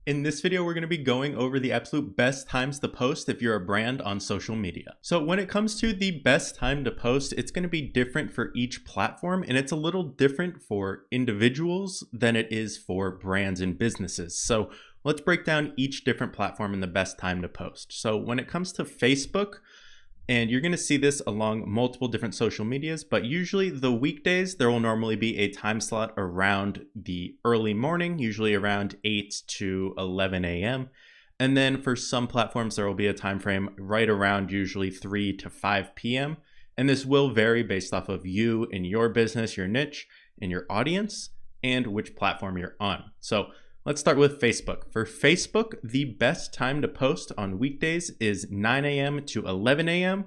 In this video, we're going to be going over the absolute best times to post if you're a brand on social media. So when it comes to the best time to post, it's going to be different for each platform, and it's a little different for individuals than it is for brands and businesses. So let's break down each different platform and the best time to post. So when it comes to Facebook, and you're going to see this along multiple different social medias, but usually the weekdays, there will normally be a time slot around the early morning, usually around 8 to 11 a.m. And then for some platforms, there will be a time frame right around usually 3 to 5 p.m. And this will vary based off of you and your business, your niche, and your audience, and which platform you're on. So let's start with Facebook. For Facebook, the best time to post on weekdays is 9 a.m. to 11 a.m.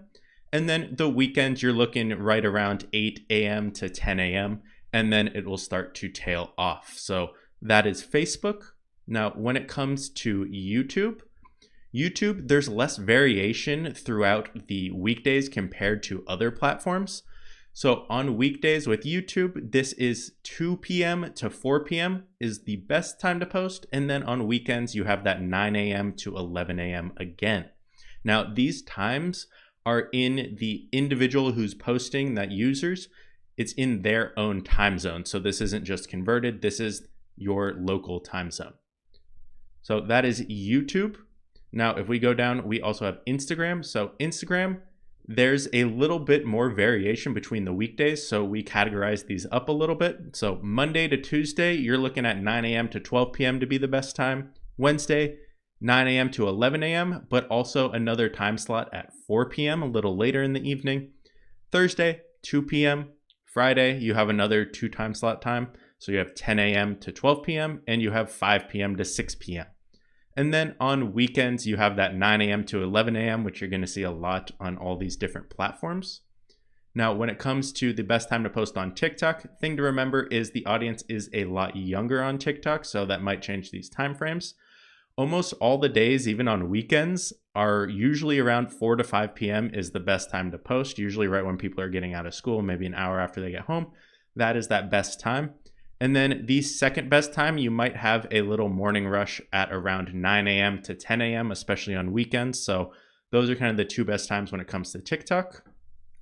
And then the weekends, you're looking right around 8 a.m. to 10 a.m. And then it will start to tail off. So that is Facebook. Now, when it comes to YouTube, there's less variation throughout the weekdays compared to other platforms. So on weekdays with YouTube, this is 2 p.m. to 4 p.m. is the best time to post. And then on weekends, you have that 9 a.m. to 11 a.m. again. Now, these times are in the individual who's posting, that users, it's in their own time zone. So this isn't just converted. This is your local time zone. So that is YouTube. Now, if we go down, we also have Instagram. So Instagram, there's a little bit more variation between the weekdays, so we categorize these up a little bit. So Monday to Tuesday, you're looking at 9 a.m. to 12 p.m. to be the best time. Wednesday, 9 a.m. to 11 a.m., but also another time slot at 4 p.m., a little later in the evening. Thursday, 2 p.m. Friday, you have another 2 time slot time. So you have 10 a.m. to 12 p.m., and you have 5 p.m. to 6 p.m. And then on weekends, you have that 9 a.m. to 11 a.m., which you're going to see a lot on all these different platforms. Now, when it comes to the best time to post on TikTok, thing to remember is the audience is a lot younger on TikTok, so that might change these timeframes. Almost all the days, even on weekends, are usually around 4 to 5 p.m. is the best time to post, usually right when people are getting out of school, maybe an hour after they get home. That is that best time. And then the second best time, you might have a little morning rush at around 9 a.m. to 10 a.m., especially on weekends. So those are kind of the 2 best times when it comes to TikTok.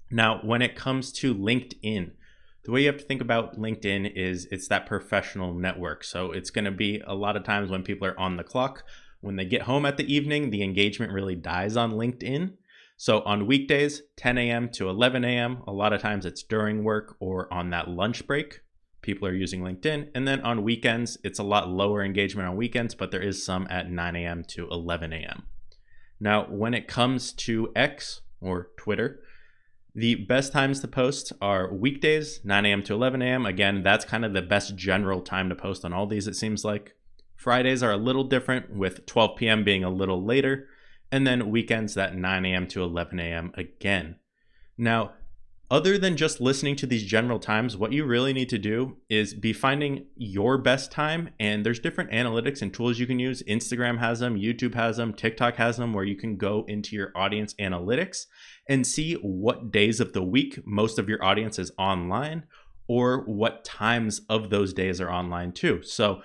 Now, when it comes to LinkedIn, the way you have to think about LinkedIn is it's that professional network. So it's going to be a lot of times when people are on the clock. When they get home at the evening, the engagement really dies on LinkedIn. So on weekdays, 10 a.m. to 11 a.m., a lot of times it's during work or on that lunch break. People are using LinkedIn. And then on weekends, it's a lot lower engagement on weekends, but there is some at 9 a.m. to 11 a.m. Now, when it comes to X or Twitter, the best times to post are weekdays, 9 a.m. to 11 a.m. Again, that's kind of the best general time to post on all these, it seems like. Fridays are a little different, with 12 p.m. being a little later. And then weekends, that 9 a.m. to 11 a.m. again. Now, other than just listening to these general times, what you really need to do is be finding your best time. And there's different analytics and tools you can use. Instagram has them, YouTube has them, TikTok has them, where you can go into your audience analytics and see what days of the week most of your audience is online, or what times of those days are online too. So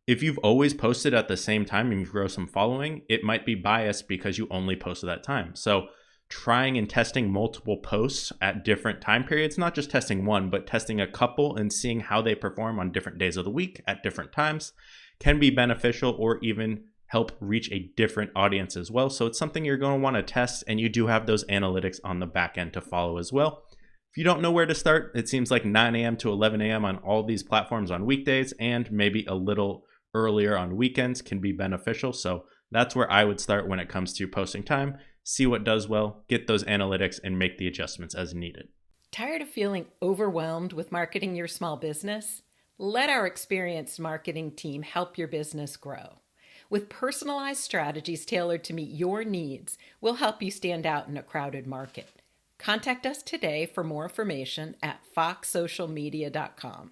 if you've always posted at the same time and you grow some following, it might be biased because you only post at that time. So trying and testing multiple posts at different time periods, not just testing one, but testing a couple and seeing how they perform on different days of the week at different times, can be beneficial or even help reach a different audience as well. So it's something you're going to want to test, and you do have those analytics on the back end to follow as well. If you don't know where to start, it seems like 9 a.m. to 11 a.m. on all these platforms on weekdays, and maybe a little earlier on weekends can be beneficial. So that's where I would start when it comes to posting time. See what does well, get those analytics, and make the adjustments as needed. Tired of feeling overwhelmed with marketing your small business? Let our experienced marketing team help your business grow. With personalized strategies tailored to meet your needs, we'll help you stand out in a crowded market. Contact us today for more information at foxsocialmedia.com.